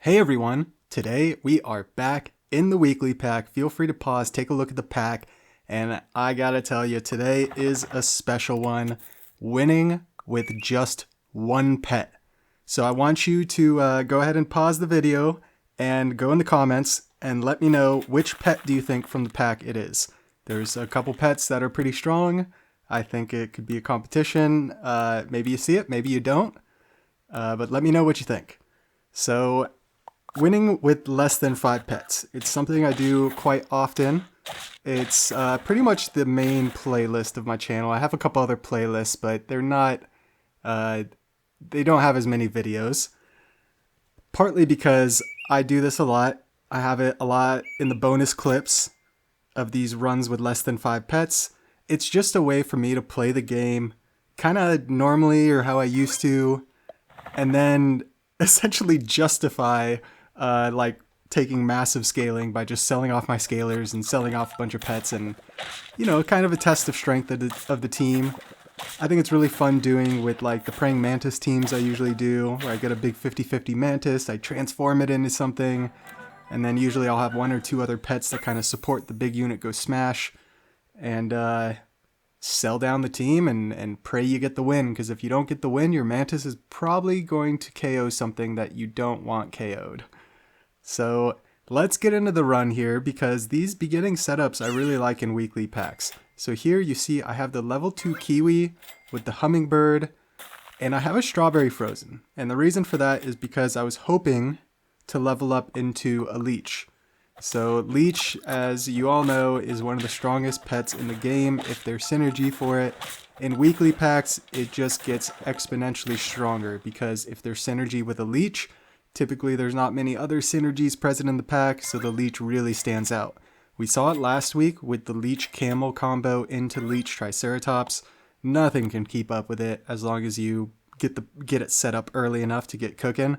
Hey everyone, today we are back in the weekly pack. Feel free to pause, take a look at the pack, and I gotta tell you, today is a special one, winning with just one pet. So I want you to go ahead and pause the video and go in the comments and let me know which pet do you think from the pack it is. There's a couple pets that are pretty strong. I think it could be a competition. Maybe you see it, maybe you don't, but let me know what you think. So, winning with less than 5 pets. It's something I do quite often. It's pretty much the main playlist of my channel. I have a couple other playlists, but they're not, they don't have as many videos. Partly because I do this a lot. I have it a lot in the bonus clips of these runs with less than 5 pets. It's just a way for me to play the game kind of normally or how I used to, and then essentially justify like taking massive scaling by just selling off my scalers and selling off a bunch of pets, and you know, kind of a test of strength of the team. I think it's really fun doing with like the praying mantis teams I usually do, where I get a big 50-50 mantis, I transform it into something, and then usually I'll have 1 or 2 other pets that kind of support the big unit go smash, and sell down the team and pray you get the win, because if you don't get the win, your mantis is probably going to KO something that you don't want KO'd. So let's get into the run here, because these beginning setups I really like in weekly packs. So here you see I have the level 2 kiwi with the hummingbird, and I have a strawberry frozen. And the reason for that is because I was hoping to level up into a leech. So leech, as you all know, is one of the strongest pets in the game if there's synergy for it. In weekly packs, it just gets exponentially stronger, because if there's synergy with a leech, typically there's not many other synergies present in the pack, so the leech really stands out. We saw it last week with the leech camel combo into leech triceratops. Nothing can keep up with it as long as you get it set up early enough to get cooking.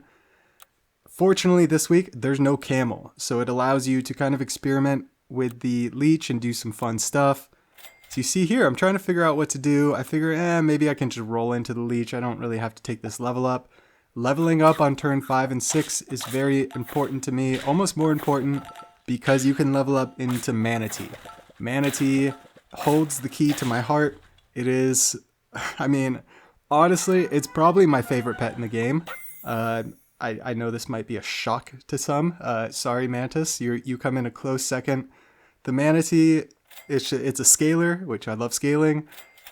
Fortunately this week there's no camel, so it allows you to kind of experiment with the leech and do some fun stuff. So you see here, I'm trying to figure out what to do. I figure, maybe I can just roll into the leech. I don't really have to take this level up. Leveling up on turn 5 and 6 is very important to me, almost more important, because you can level up into Manatee. Manatee holds the key to my heart. It is, I mean, honestly, it's probably my favorite pet in the game. I know this might be a shock to some. Sorry, Mantis, you come in a close second. The Manatee, it's a scaler, which I love scaling,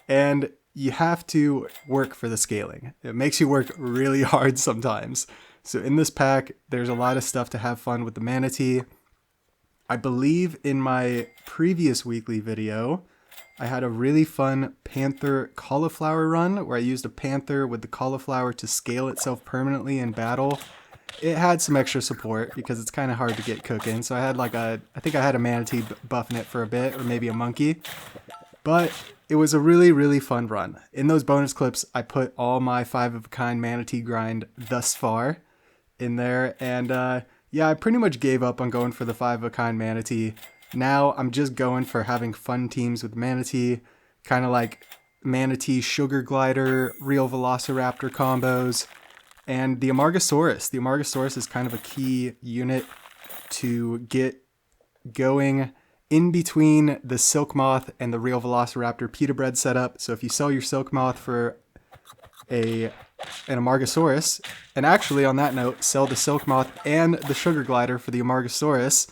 and you have to work for the scaling. It makes you work really hard sometimes. So in this pack, there's a lot of stuff to have fun with the Manatee. I believe in my previous weekly video, I had a really fun panther cauliflower run where I used a panther with the cauliflower to scale itself permanently in battle. It had some extra support because it's kind of hard to get cooking. So I had I think I had a manatee buffing it for a bit, or maybe a monkey. But it was a really, really fun run. In those bonus clips, I put all my 5-of-a-kind manatee grind thus far in there. And yeah, I pretty much gave up on going for the 5-of-a-kind manatee. Now I'm just going for having fun teams with manatee, kind of like manatee sugar glider, real velociraptor combos, and the Amargasaurus. The Amargasaurus is kind of a key unit to get going in between the silk moth and the real velociraptor pita bread setup. So if you sell your silk moth for an Amargasaurus, and actually on that note, sell the silk moth and the sugar glider for the Amargasaurus.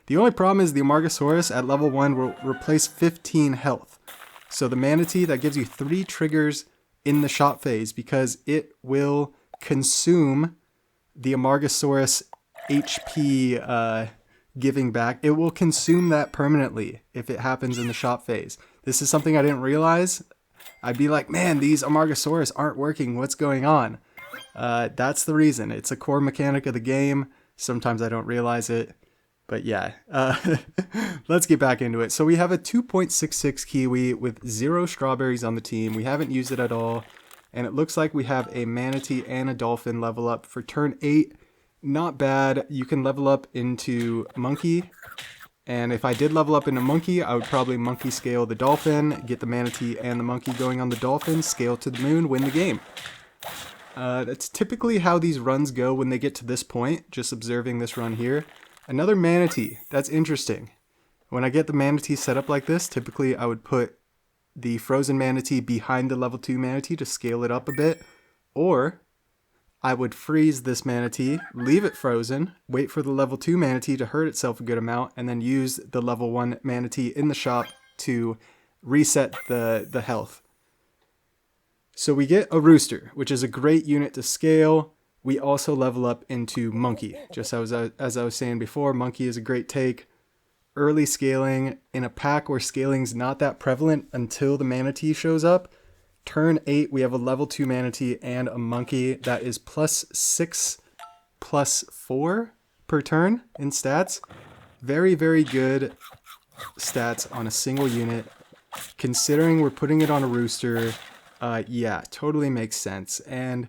The only problem is the Amargasaurus at level 1 will replace 15 health. So the Manatee, that gives you 3 triggers in the shot phase, because it will consume the Amargasaurus HP giving back. It will consume that permanently if it happens in the shot phase. This is something I didn't realize. I'd be like, man, these Amargasaurus aren't working. What's going on? That's the reason. It's a core mechanic of the game. Sometimes I don't realize it. But yeah, let's get back into it. So we have a 2.66 kiwi with 0 strawberries on the team. We haven't used it at all. And it looks like we have a manatee and a dolphin level up for turn 8. Not bad. You can level up into monkey. And if I did level up into monkey, I would probably monkey scale the dolphin, get the manatee and the monkey going on the dolphin, scale to the moon, win the game. That's typically how these runs go when they get to this point, just observing this run here. Another Manatee, that's interesting. When I get the Manatee set up like this, typically I would put the frozen Manatee behind the level 2 Manatee to scale it up a bit, or I would freeze this Manatee, leave it frozen, wait for the level 2 Manatee to hurt itself a good amount, and then use the level 1 Manatee in the shop to reset the health. So we get a Rooster, which is a great unit to scale. We also level up into Monkey. Just as I was saying before, Monkey is a great take. Early scaling in a pack where scaling's not that prevalent until the Manatee shows up. Turn 8, we have a level 2 Manatee and a Monkey that is +6, +4 per turn in stats. Very, very good stats on a single unit. Considering we're putting it on a Rooster, yeah, totally makes sense. And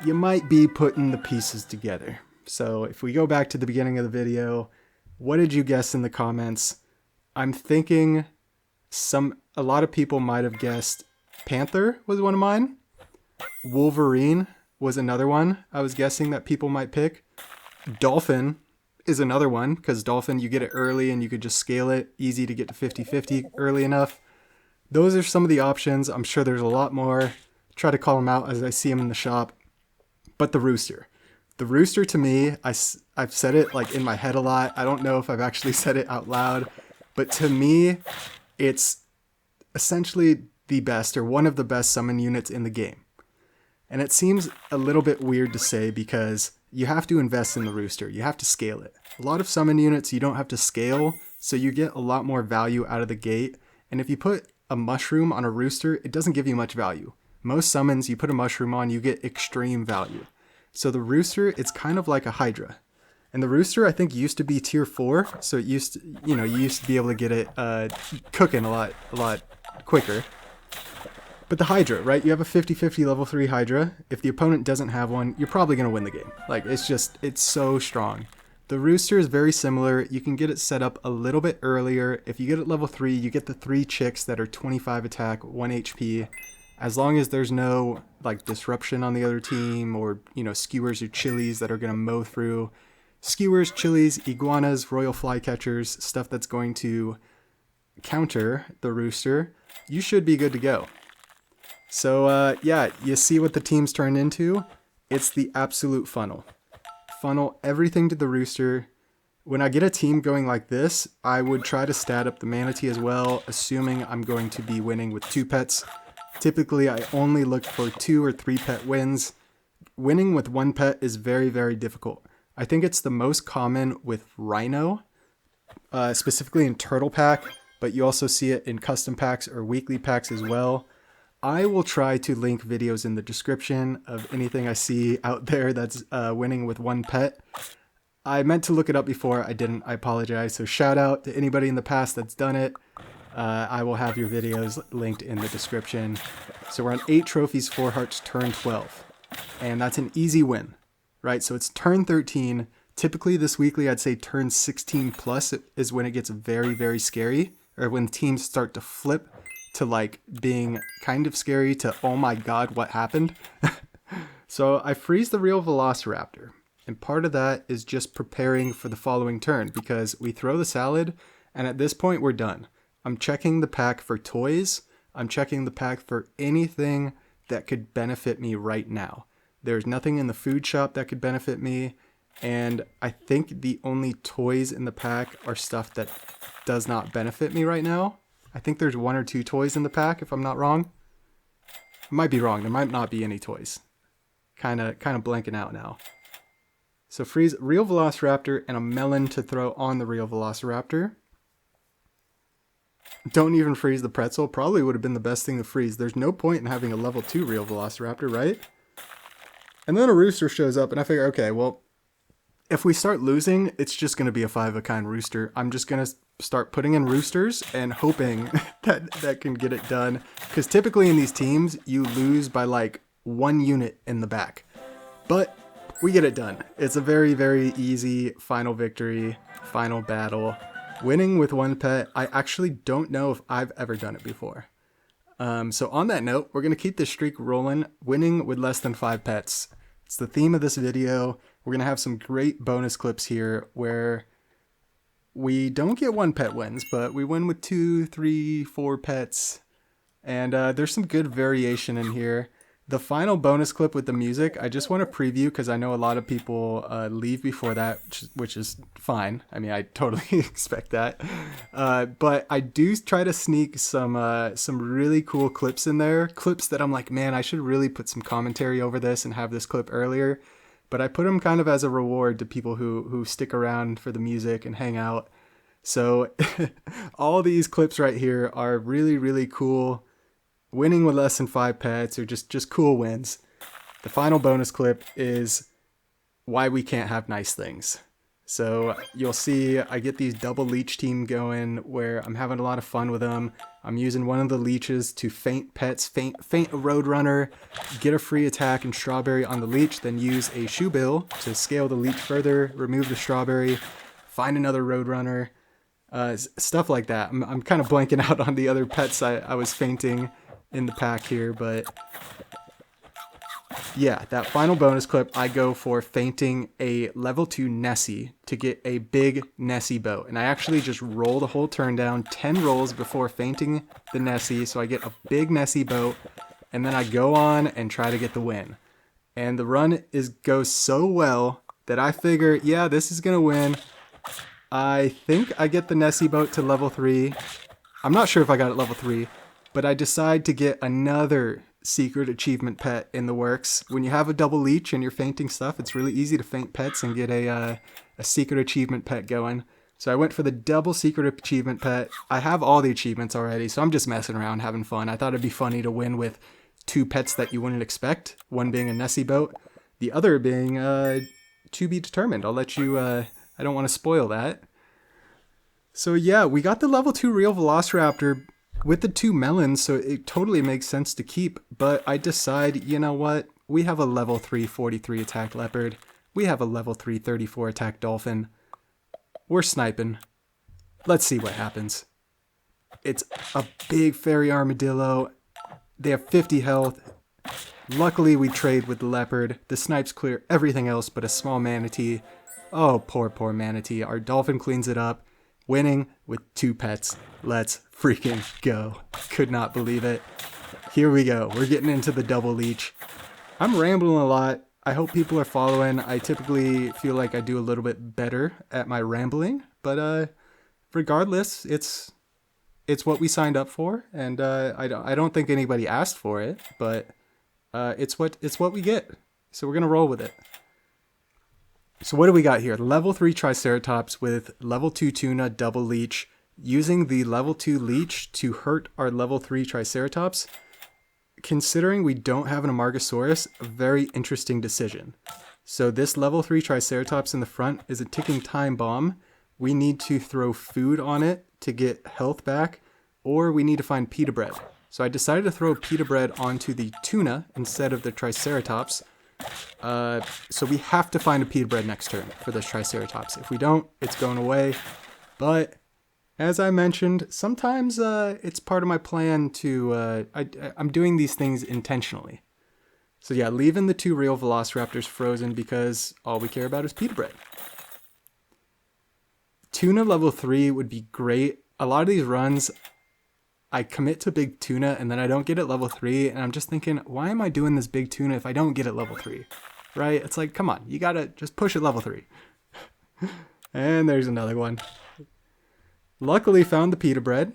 you might be putting the pieces together. So if we go back to the beginning of the video, what did you guess in the comments? I'm thinking a lot of people might have guessed Panther was one of mine. Wolverine was another one I was guessing that people might pick. Dolphin is another one, because Dolphin, you get it early and you could just scale it. Easy to get to 50-50 early enough. Those are some of the options. I'm sure there's a lot more. Try to call them out as I see them in the shop. But the Rooster. The Rooster to me, I've said it like in my head a lot. I don't know if I've actually said it out loud. But to me, it's essentially the best or one of the best summon units in the game. And it seems a little bit weird to say because you have to invest in the Rooster. You have to scale it. A lot of summon units you don't have to scale, so you get a lot more value out of the gate. And if you put a mushroom on a Rooster, it doesn't give you much value. Most summons you put a mushroom on, you get extreme value. So the Rooster, it's kind of like a Hydra. And the Rooster, I think, used to be tier 4, so it used to, you used to be able to get it cooking a lot quicker. But the Hydra, right? You have a 50-50 level 3 Hydra. If the opponent doesn't have one, you're probably going to win the game. Like, it's so strong. The Rooster is very similar. You can get it set up a little bit earlier. If you get it level 3, you get the 3 chicks that are 25 attack, 1 HP. As long as there's no like disruption on the other team or, skewers or chilies that are going to mow through. Skewers, chilies, iguanas, royal flycatchers, stuff that's going to counter the Rooster, you should be good to go. So yeah, you see what the team's turned into? It's the absolute funnel. Funnel everything to the Rooster. When I get a team going like this, I would try to stat up the Manatee as well, assuming I'm going to be winning with 2 pets. Typically, I only look for 2 or 3 pet wins. Winning with 1 pet is very, very difficult. I think it's the most common with Rhino, specifically in Turtle Pack, but you also see it in custom packs or weekly packs as well. I will try to link videos in the description of anything I see out there that's winning with 1 pet. I meant to look it up before, I didn't, I apologize. So shout out to anybody in the past that's done it. I will have your videos linked in the description. So we're on 8 trophies, 4 hearts, turn 12. And that's an easy win, right? So it's turn 13. Typically this weekly, I'd say turn 16 plus is when it gets very, very scary, or when teams start to flip to like being kind of scary to, oh my god, what happened? So I freeze the real Velociraptor. And part of that is just preparing for the following turn, because we throw the salad and at this point we're done. I'm checking the pack for toys. I'm checking the pack for anything that could benefit me right now. There's nothing in the food shop that could benefit me. And I think the only toys in the pack are stuff that does not benefit me right now. I think there's 1 or 2 toys in the pack, if I'm not wrong. I might be wrong. There might not be any toys. Kind of blanking out now. So freeze real Velociraptor and a melon to throw on the real Velociraptor. Don't even freeze the pretzel. Probably would have been the best thing to freeze. There's no point in having a level 2 real Velociraptor, right? And then a Rooster shows up and I figure, okay, well, if we start losing, it's just going to be a 5-of-a-kind Rooster. I'm just going to start putting in Roosters and hoping that can get it done. Because typically in these teams, you lose by like 1 unit in the back. But we get it done. It's a very, very easy final victory, final battle. Winning with 1 pet, I actually don't know if I've ever done it before. So on that note, we're going to keep this streak rolling, winning with less than 5 pets. It's the theme of this video. We're going to have some great bonus clips here where we don't get 1 pet wins, but we win with 2, 3, 4 pets. And there's some good variation in here. The final bonus clip with the music, I just want to preview because I know a lot of people leave before that, which is fine. I mean, I totally expect that. But I do try to sneak some really cool clips in there. Clips that I'm like, man, I should really put some commentary over this and have this clip earlier. But I put them kind of as a reward to people who stick around for the music and hang out. So all these clips right here are really, really cool. Winning with less than 5 pets or just cool wins. The final bonus clip is why we can't have nice things. So you'll see I get these double leech team going where I'm having a lot of fun with them. I'm using one of the leeches to feint pets, feint a roadrunner, get a free attack and strawberry on the leech, then use a shoe bill to scale the leech further, remove the strawberry, find another roadrunner, stuff like that. I'm kind of blanking out on the other pets I was feinting in the pack here, but yeah, that final bonus clip, I go for feinting a level 2 Nessie to get a big Nessie boat. And I actually just roll the whole turn down, 10 rolls before feinting the Nessie, so I get a big Nessie boat, and then I go on and try to get the win. And the run goes so well that I figure, yeah, this is gonna win. I think I get the Nessie boat to level 3. I'm not sure if I got it level 3. But I decide to get another secret achievement pet in the works. When you have a double leech and you're feinting stuff, it's really easy to feint pets and get a secret achievement pet going. So I went for the double secret achievement pet. I have all the achievements already, so I'm just messing around, having fun. I thought it'd be funny to win with 2 pets that you wouldn't expect. One being a Nessie boat, the other being to be determined. I'll let you, I don't want to spoil that. So yeah, we got the level 2 real Velociraptor with the 2 melons, so it totally makes sense to keep, but I decide, you know what, we have a level 3 43 attack leopard, we have a level 3 34 attack dolphin, we're sniping, let's see what happens. It's a big fairy armadillo, they have 50 health, luckily we trade with the leopard, the snipes clear everything else but a small manatee. Oh, poor manatee, our dolphin cleans it up, winning with 2 pets. Let's freaking go. Could not believe it. Here we go. We're getting into the double leech. I'm rambling a lot. I hope people are following. I typically feel like I do a little bit better at my rambling, but regardless, it's what we signed up for, and I don't think anybody asked for it, but it's what we get. So we're gonna roll with it. So what do we got here? Level 3 Triceratops with level 2 Tuna double leech. Using the level 2 leech to hurt our level 3 Triceratops. Considering we don't have an Amargasaurus, a very interesting decision. So this level 3 Triceratops in the front is a ticking time bomb. We need to throw food on it to get health back, or we need to find pita bread. So I decided to throw pita bread onto the tuna instead of the Triceratops. So we have to find a pita bread next turn for this Triceratops. If we don't, it's going away. But as I mentioned, sometimes it's part of my plan to, I'm doing these things intentionally. So yeah, leaving the 2 real Velociraptors frozen because all we care about is pita bread. Tuna level 3 would be great. A lot of these runs, I commit to big tuna and then I don't get it level 3 and I'm just thinking, why am I doing this big tuna if I don't get it level 3? Right? It's like, come on, you gotta just push it level 3. And there's another one. Luckily found the pita bread,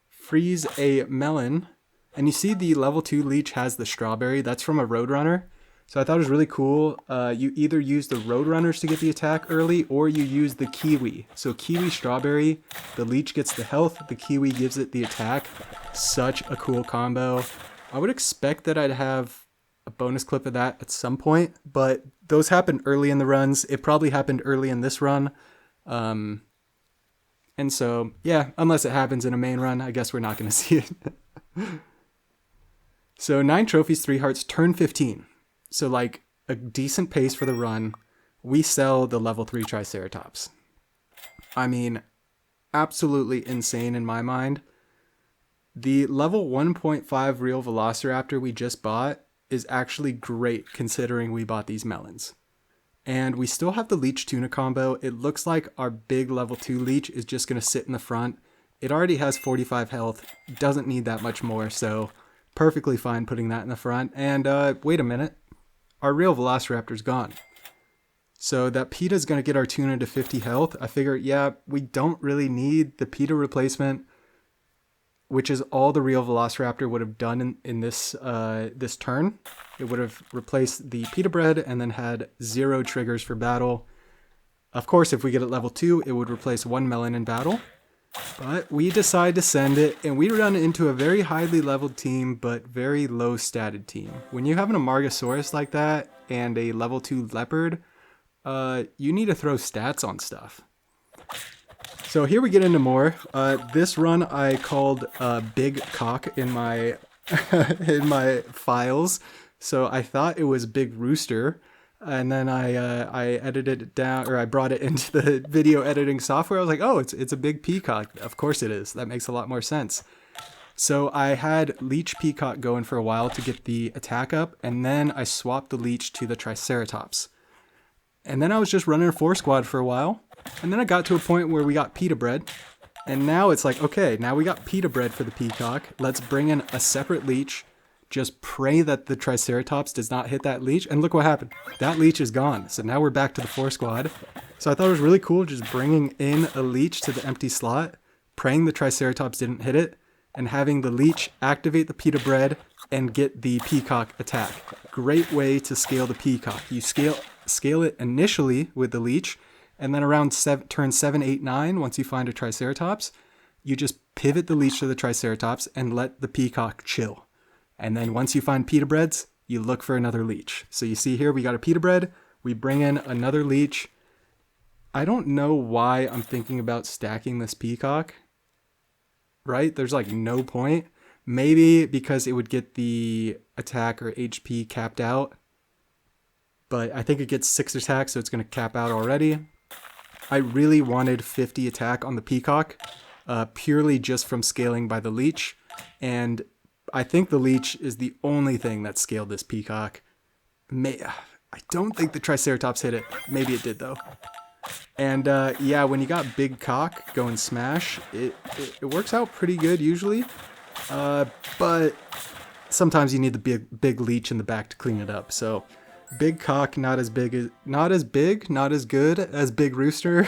freeze a melon, and you see the level 2 leech has the strawberry. That's from a roadrunner. So I thought it was really cool. You either use the roadrunners to get the attack early, or you use the kiwi. So kiwi strawberry, the leech gets the health, the kiwi gives it the attack. Such a cool combo. I would expect that I'd have a bonus clip of that at some point, but those happened early in the runs. It probably happened early in this run. And so, yeah, unless it happens in a main run, I guess we're not going to see it. So 9 trophies, 3 hearts, turn 15. So like a decent pace for the run. We sell the level 3 Triceratops. I mean, absolutely insane in my mind. The level 1.5 real Velociraptor we just bought is actually great considering we bought these melons. And we still have the leech tuna combo. It looks like our big level 2 leech is just going to sit in the front. It already has 45 health, doesn't need that much more, so perfectly fine putting that in the front. And wait a minute, our real Velociraptor's gone. So that PETA is going to get our tuna to 50 health. I figure, yeah, we don't really need the PETA replacement, which is all the real Velociraptor would have done in this this turn. It would have replaced the PETA bread and then had 0 triggers for battle. Of course, if we get it level 2, it would replace 1 melon in battle. But we decide to send it, and we run into a very highly leveled team, but very low statted team. When you have an Amargasaurus like that and a level 2 leopard, you need to throw stats on stuff. So here we get into more. This run I called Big Cock in my in my files. So I thought it was Big Rooster, and then I edited it down, or I brought it into the video editing software. I was like, oh, it's a Big Peacock. Of course it is. That makes a lot more sense. So I had Leech Peacock going for a while to get the attack up, and then I swapped the Leech to the Triceratops. And then I was just running a 4-squad for a while, and then I got to a point where we got PETA bread, and now it's like, okay, now we got PETA bread for the Peacock. Let's bring in a separate Leech. Just pray that the Triceratops does not hit that leech. And look what happened. That leech is gone. So now we're back to the 4-squad. So I thought it was really cool just bringing in a leech to the empty slot, praying the Triceratops didn't hit it, and having the leech activate the PETA bread and get the Peacock attack. Great way to scale the Peacock. You scale it initially with the leech, and then around turn 7, 8, 9, once you find a Triceratops, you just pivot the leech to the Triceratops and let the Peacock chill. And then once you find PETA breads, you look for another leech. So you see here, we got a PETA bread. We bring in another leech. I don't know why I'm thinking about stacking this Peacock, right? There's like no point. Maybe because it would get the attack or HP capped out. But I think it gets 6 attack, so it's going to cap out already. I really wanted 50 attack on the Peacock, purely just from scaling by the leech. And I think the leech is the only thing that scaled this Peacock. I don't think the Triceratops hit it. Maybe it did though. And yeah, when you got Big Cock going smash, it works out pretty good usually. But sometimes you need the big leech in the back to clean it up. So Big Cock not as good as Big Rooster.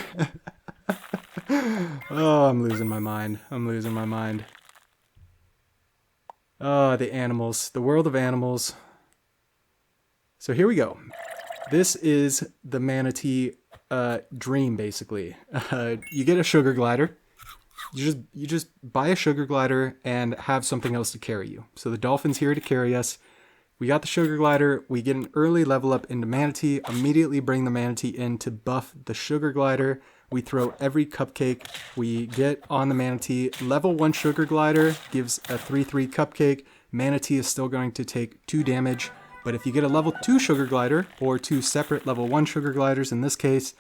Oh, I'm losing my mind. Oh, the animals. The world of animals. So here we go. This is the Manatee dream, basically. You get a sugar glider. You just buy a sugar glider and have something else to carry you. So the dolphin's here to carry us. We got the sugar glider. We get an early level up into Manatee. Immediately bring the Manatee in to buff the sugar glider. We throw every cupcake we get on the Manatee. Level 1 sugar glider gives a 3/3 cupcake. Manatee is still going to take 2 damage. But if you get a level 2 sugar glider, or 2 separate level 1 sugar gliders in this case,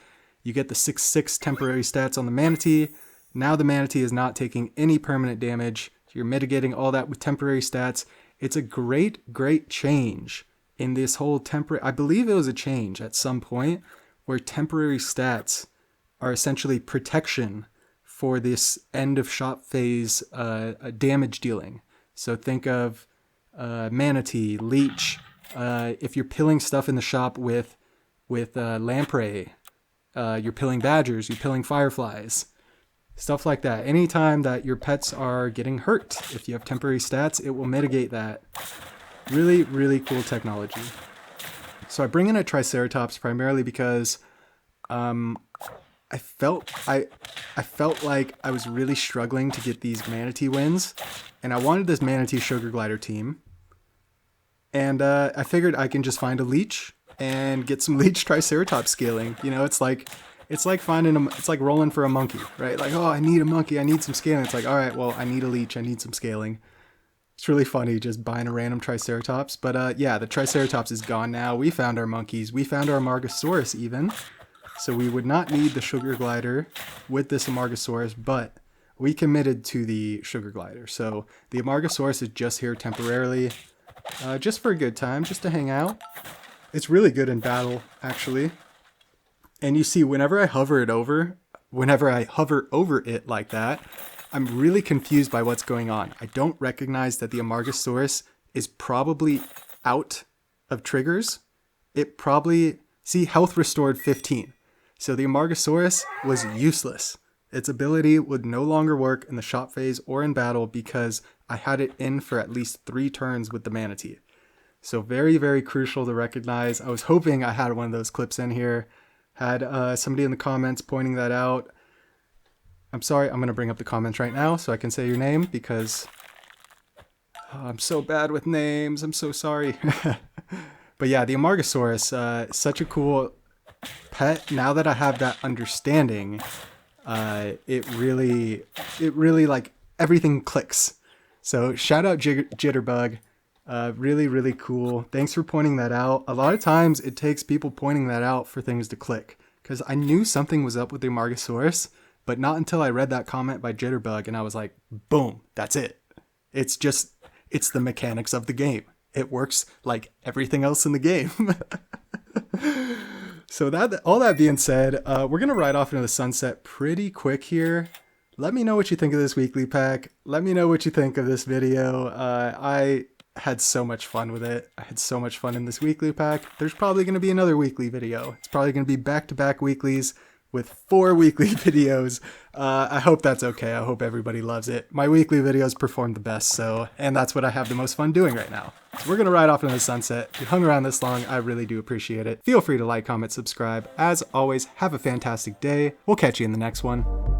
you get the 6/6 temporary stats on the Manatee. Now the Manatee is not taking any permanent damage. You're mitigating all that with temporary stats. It's a great change in this whole temporary... I believe it was a change at some point where temporary stats are essentially protection for this end of shop phase damage dealing. So think of Manatee, Leech. If you're pilling stuff in the shop with lamprey, you're pilling badgers, you're pilling fireflies, stuff like that. Anytime that your pets are getting hurt, if you have temporary stats, it will mitigate that. Really cool technology. So I bring in a Triceratops primarily because I felt like I was really struggling to get these Manatee wins, and I wanted this Manatee Sugar Glider team. And I figured I can just find a leech and get some leech Triceratops scaling. You know, it's like rolling for a monkey, right? Like, oh, I need a monkey, I need some scaling. It's like, all right, well, I need a leech, I need some scaling. It's really funny just buying a random Triceratops. But yeah, the Triceratops is gone now. We found our monkeys. We found our Amargasaurus even. So we would not need the Sugar Glider with this Amargasaurus, but we committed to the sugar glider. So the Amargasaurus is just here temporarily, just for a good time, just to hang out. It's really good in battle, actually. And you see, whenever I hover over it like that, I'm really confused by what's going on. I don't recognize that the Amargasaurus is probably out of triggers. It probably, see, health restored 15. So the Amargasaurus was useless. Its ability would no longer work in the shop phase or in battle because I had it in for at least 3 turns with the Manatee. So very, very crucial to recognize. I was hoping I had one of those clips in here. Had somebody in the comments pointing that out. I'm sorry, I'm going to bring up the comments right now so I can say your name because I'm so bad with names. I'm so sorry. But yeah, the Amargasaurus, such a cool pet. Now that I have that understanding, it really like everything clicks. So shout out Jitterbug. Really, really cool. Thanks for pointing that out. A lot of times it takes people pointing that out for things to click, because I knew something was up with the Amargasaurus, but not until I read that comment by Jitterbug and I was like, boom, that's it. It's the mechanics of the game. It works like everything else in the game. So all that being said, we're going to ride off into the sunset pretty quick here. Let me know what you think of this weekly pack. Let me know what you think of this video. I had so much fun with it. I had so much fun in this weekly pack. There's probably going to be another weekly video. It's probably going to be back-to-back weeklies with 4 weekly videos. I hope that's okay. I hope everybody loves it. My weekly videos perform the best, and that's what I have the most fun doing right now. So we're going to ride off into the sunset. If you hung around this long, I really do appreciate it. Feel free to like, comment, subscribe. As always, have a fantastic day. We'll catch you in the next one.